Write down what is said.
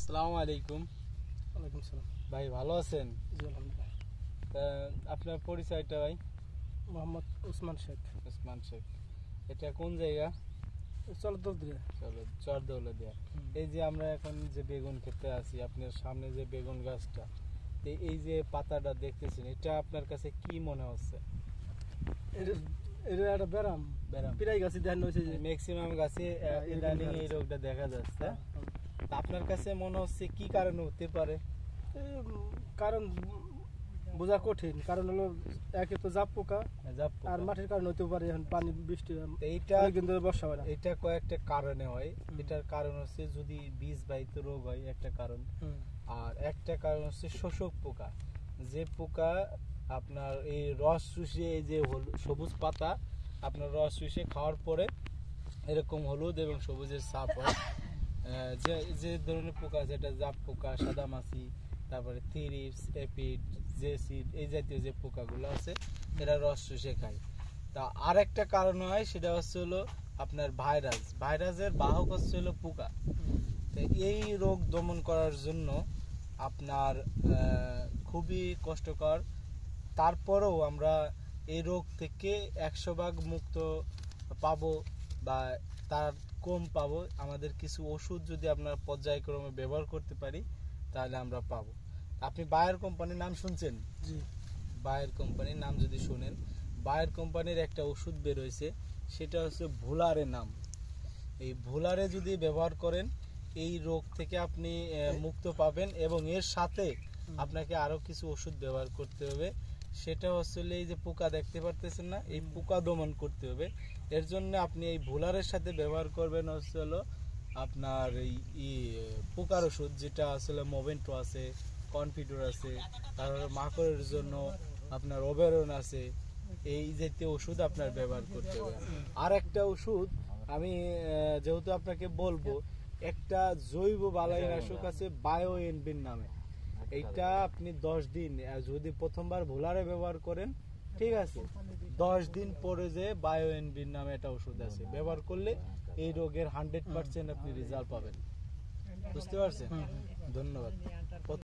আসসালামু আলাইকুম। ওয়ালাইকুম সালাম। ভাই ভালো আছেন? জি আলহামদুলিল্লাহ। তা আপনার পরিচয়টা ভাই? মোহাম্মদ ওসমান শেখ। ওসমান শেখ। এটা কোন জায়গা? চলো দিয়ে চলো চরদৌলদিয়া। এই যে আমরা এখন যে বেগুন খেতে আছি, আপনার সামনে যে বেগুন গাছটা, এই যে পাতাটা দেখতেছেন, এটা আপনার কাছে কি মনে হচ্ছে? এটা একটা ব্যারাম প্রায় গাছে দেখানো হয়েছে যে ম্যাক্সিমাম গাছে ইদানিং এই রোগটা দেখা যাচ্ছে। তা আপনার কাছে মনে হচ্ছে কি কারণে হতে পারে? কারণ বোঝা কঠিন, কারণ হলো একে তো জাপ পোকা আর মাটির কারণে হতে পারে। এখন পানি বৃষ্টি এইটা কিন্তু বর্ষা হয় না, এটা কয়েকটা কারণে হয়। এটার কারণ হচ্ছে যদি বীজ বাহিত রোগ হয় একটা কারণ, আর একটা কারণ হচ্ছে শোষক পোকা। যে পোকা আপনার এই রস শুষে, এই যে সবুজ পাতা আপনার রস শুষে খাওয়ার পরে এরকম হলুদ এবং সবুজের ছাপ হয়। যে ধরনের পোকা, যেটা জাপ পোকা, সাদামাছি, তারপরে থ্রিপস, এপিড, জেসিড, এই জাতীয় যে পোকাগুলো আছে এরা রস শুষে খায়। তা আর একটা কারণ হয়, সেটা হচ্ছে হলো আপনার ভাইরাসের বাহক হচ্ছে হলো পোকা। তো এই রোগ দমন করার জন্য আপনার খুবই কষ্টকর। তারপরেও আমরা এই রোগ থেকে 100% মুক্ত পাবো বা তার কম পাবো। আমাদের কিছু ওষুধ যদি আপনার পর্যায়ক্রমে ব্যবহার করতে পারি তাহলে আমরা পাবো। আপনি বায়ার কোম্পানির নাম শুনছেন? জি। বায়ার কোম্পানির নাম যদি শুনেন, বায়ার কোম্পানির একটা ওষুধ বের হয়েছে, সেটা হচ্ছে ভোলারে নাম। এই ভোলারে যদি ব্যবহার করেন এই রোগ থেকে আপনি মুক্ত পাবেন। এবং এর সাথে আপনাকে আরো কিছু ওষুধ ব্যবহার করতে হবে। সেটা হচ্ছে এই যে পোকা দেখতে পারতেছেন না, এই পোকা দমন করতে হবে। এর জন্য আপনি এই ভোলারের সাথে ব্যবহার করবেন হচ্ছে হলো আপনার এই পোকার ওষুধ, যেটা আসলে মোভেন্টো আছে, কনফিডোর আছে, তারপরে মাকড়ের জন্য আপনার ওবেরন আছে। এই জাতীয় ওষুধ আপনার ব্যবহার করতে হবে। আর একটা ওষুধ আমি যেহেতু আপনাকে বলবো, একটা জৈব বালাইনাশক আছে বায়ো এনবিন নামে। এইটা আপনি 10 দিন যদি প্রথমবার ভোলারে ব্যবহার করেন, ঠিক আছে, 10 দিন পরে যে বায়ো এনবিন নামে একটা ওষুধ আছে, ব্যবহার করলে এই রোগের 100% আপনি রেজাল্ট পাবেন। বুঝতে পারছেন? ধন্যবাদ।